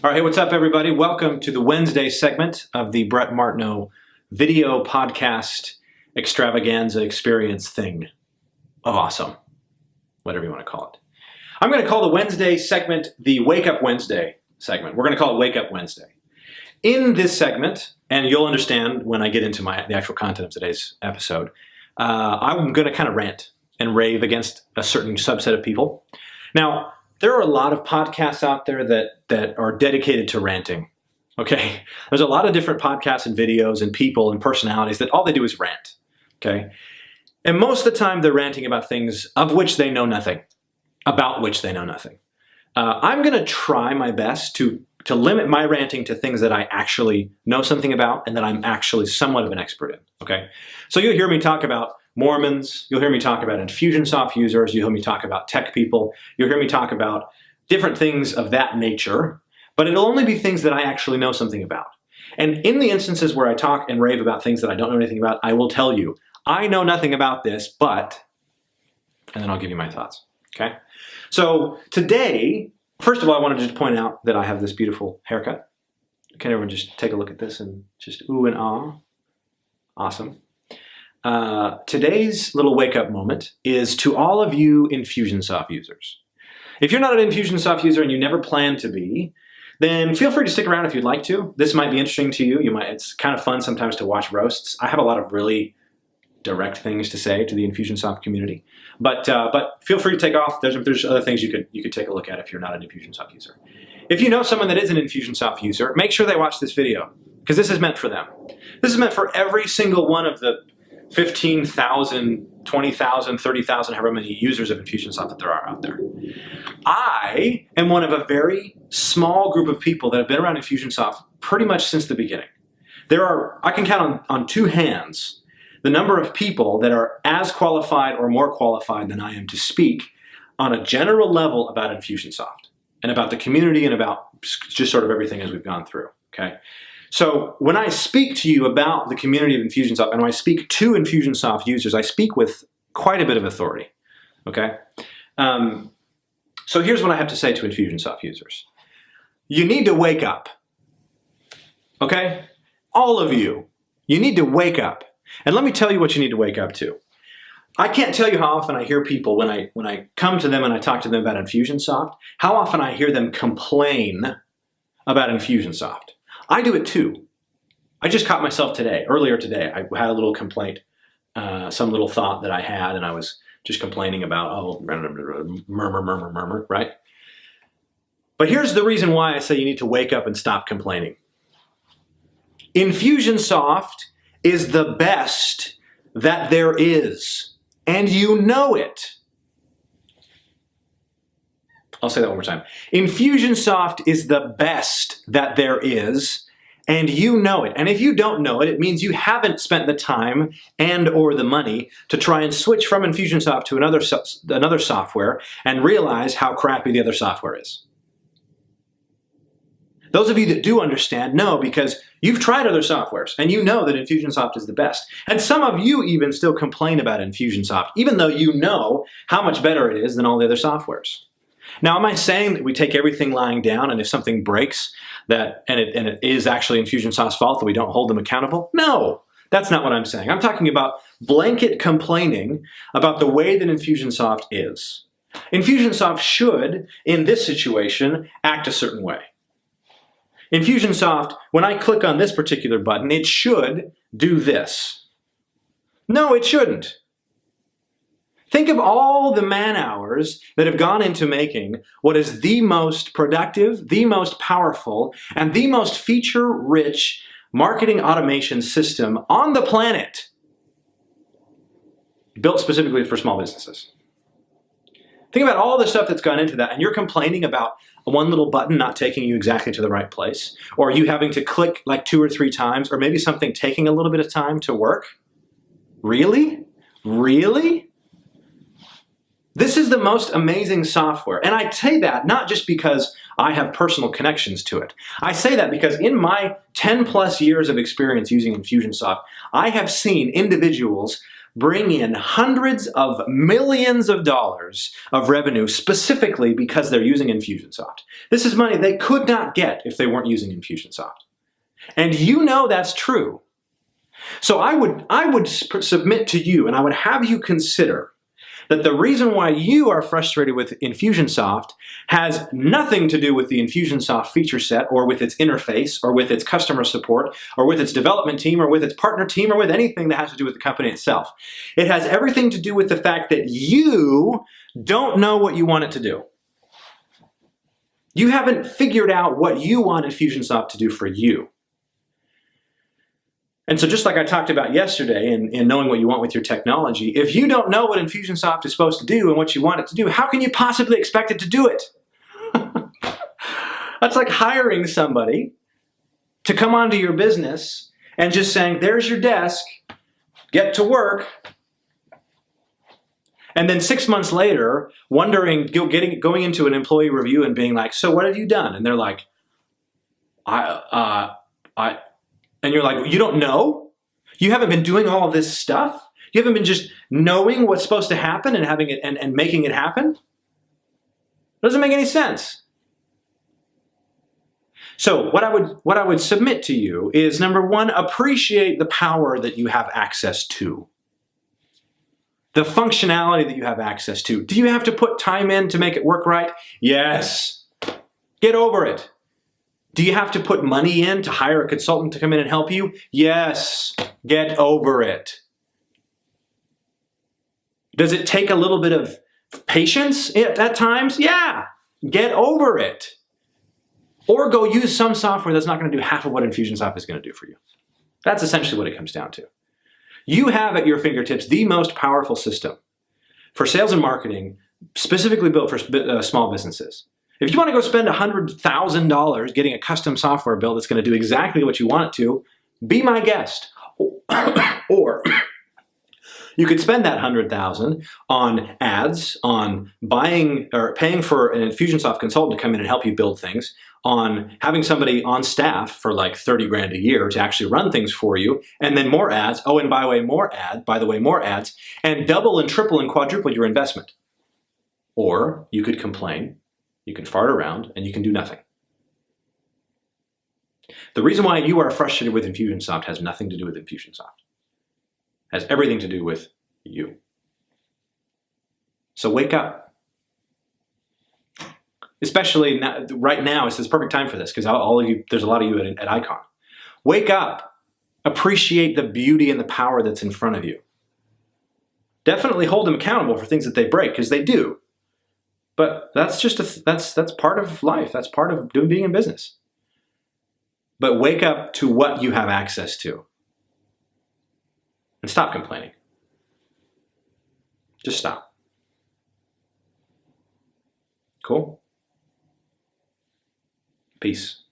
All right, hey, what's up, everybody? Welcome to the Wednesday segment of the Brett Martineau video podcast extravaganza experience thing of awesome, whatever you want to call it. I'm going to call the Wednesday segment the Wake Up Wednesday segment. We're going to call it Wake Up Wednesday. In this segment, and you'll understand when I get into the actual content of today's episode, I'm going to kind of rant and rave against a certain subset of people. Now, there are a lot of podcasts out there that are dedicated to ranting, okay? There's a lot of different podcasts and videos and people and personalities that all they do is rant, okay? And most of the time they're ranting about things of which they know nothing, about which they know nothing. I'm going to try my best to limit my ranting to things that I actually know something about and that I'm actually somewhat of an expert in, okay? So you'll hear me talk about Mormons, you'll hear me talk about Infusionsoft users, you'll hear me talk about tech people, you'll hear me talk about different things of that nature, but it'll only be things that I actually know something about. And in the instances where I talk and rave about things that I don't know anything about, I will tell you, I know nothing about this, but, and then I'll give you my thoughts, okay? So today, first of all, I wanted to just point out that I have this beautiful haircut. Can everyone just take a look at this and just ooh and ah? Awesome. Today's little wake-up moment is to all of you Infusionsoft users. If you're not an Infusionsoft user and you never plan to be, then feel free to stick around if you'd like to. This might be interesting to you. It's kind of fun sometimes to watch roasts. I have a lot of really direct things to say to the Infusionsoft community, but feel free to take off. There's other things you could take a look at if you're not an Infusionsoft user. If you know someone that is an Infusionsoft user, make sure they watch this video because this is meant for them. This is meant for every single one of the 15,000, 20,000, 30,000, however many users of Infusionsoft that there are out there. I am one of a very small group of people that have been around Infusionsoft pretty much since the beginning. I can count on two hands the number of people that are as qualified or more qualified than I am to speak on a general level about Infusionsoft and about the community and about just sort of everything as we've gone through, okay? So when I speak to you about the community of Infusionsoft and when I speak to Infusionsoft users, I speak with quite a bit of authority, okay? So here's what I have to say to Infusionsoft users. You need to wake up, okay? All of you, you need to wake up. And let me tell you what you need to wake up to. I can't tell you how often I hear people when I come to them and I talk to them about Infusionsoft, how often I hear them complain about Infusionsoft. I do it too. I just caught myself earlier today, I had a little complaint, some little thought that I had, and I was just complaining about, murmur, right? But here's the reason why I say you need to wake up and stop complaining. Infusionsoft is the best that there is, and you know it. I'll say that one more time. Infusionsoft is the best that there is, and you know it. And if you don't know it, it means you haven't spent the time and or the money to try and switch from Infusionsoft to another software and realize how crappy the other software is. Those of you that do understand know because you've tried other softwares and you know that Infusionsoft is the best. And some of you even still complain about Infusionsoft, even though you know how much better it is than all the other softwares. Now, am I saying that we take everything lying down and if something breaks and it is actually Infusionsoft's fault that we don't hold them accountable? No, that's not what I'm saying. I'm talking about blanket complaining about the way that Infusionsoft is. Infusionsoft should, in this situation, act a certain way. Infusionsoft, when I click on this particular button, it should do this. No, it shouldn't. Think of all the man hours that have gone into making what is the most productive, the most powerful, and the most feature-rich marketing automation system on the planet, built specifically for small businesses. Think about all the stuff that's gone into that, and you're complaining about one little button not taking you exactly to the right place, or you having to click like 2 or 3 times, or maybe something taking a little bit of time to work? Really? Really? This is the most amazing software. And I say that not just because I have personal connections to it. I say that because in my 10 plus years of experience using Infusionsoft, I have seen individuals bring in hundreds of millions of dollars of revenue specifically because they're using Infusionsoft. This is money they could not get if they weren't using Infusionsoft. And you know that's true. So I would submit to you, and I would have you consider that the reason why you are frustrated with Infusionsoft has nothing to do with the Infusionsoft feature set or with its interface or with its customer support or with its development team or with its partner team or with anything that has to do with the company itself. It has everything to do with the fact that you don't know what you want it to do. You haven't figured out what you want Infusionsoft to do for you. And so just like I talked about yesterday in knowing what you want with your technology, if you don't know what Infusionsoft is supposed to do and what you want it to do, how can you possibly expect it to do it? That's like hiring somebody to come onto your business and just saying, there's your desk, get to work. And then 6 months later, wondering, going into an employee review and being like, so what have you done? And they're like, and you're like, you don't know? You haven't been doing all of this stuff? You haven't been just knowing what's supposed to happen and having it and making it happen? It doesn't make any sense. So what I would submit to you is, number one, appreciate the power that you have access to. The functionality that you have access to. Do you have to put time in to make it work right? Yes. Get over it. Do you have to put money in to hire a consultant to come in and help you? Yes. Get over it. Does it take a little bit of patience at times? Yeah. Get over it. Or go use some software that's not going to do half of what Infusionsoft is going to do for you. That's essentially what it comes down to. You have at your fingertips the most powerful system for sales and marketing, specifically built for small businesses. If you want to go spend $100,000 getting a custom software build that's going to do exactly what you want it to, be my guest. Or you could spend that $100,000 on ads, on buying or paying for an Infusionsoft consultant to come in and help you build things, on having somebody on staff for like 30 grand a year to actually run things for you, and then more ads. Oh, and by the way, more ads, and double and triple and quadruple your investment. Or you could complain. You can fart around, and you can do nothing. The reason why you are frustrated with Infusionsoft has nothing to do with Infusionsoft. It has everything to do with you. So wake up. Especially now, right now, it's the perfect time for this, because all of you, there's a lot of you at Icon. Wake up. Appreciate the beauty and the power that's in front of you. Definitely hold them accountable for things that they break, because they do. But that's just that's part of life. That's part of being in business. But wake up to what you have access to. And stop complaining. Just stop. Cool? Peace.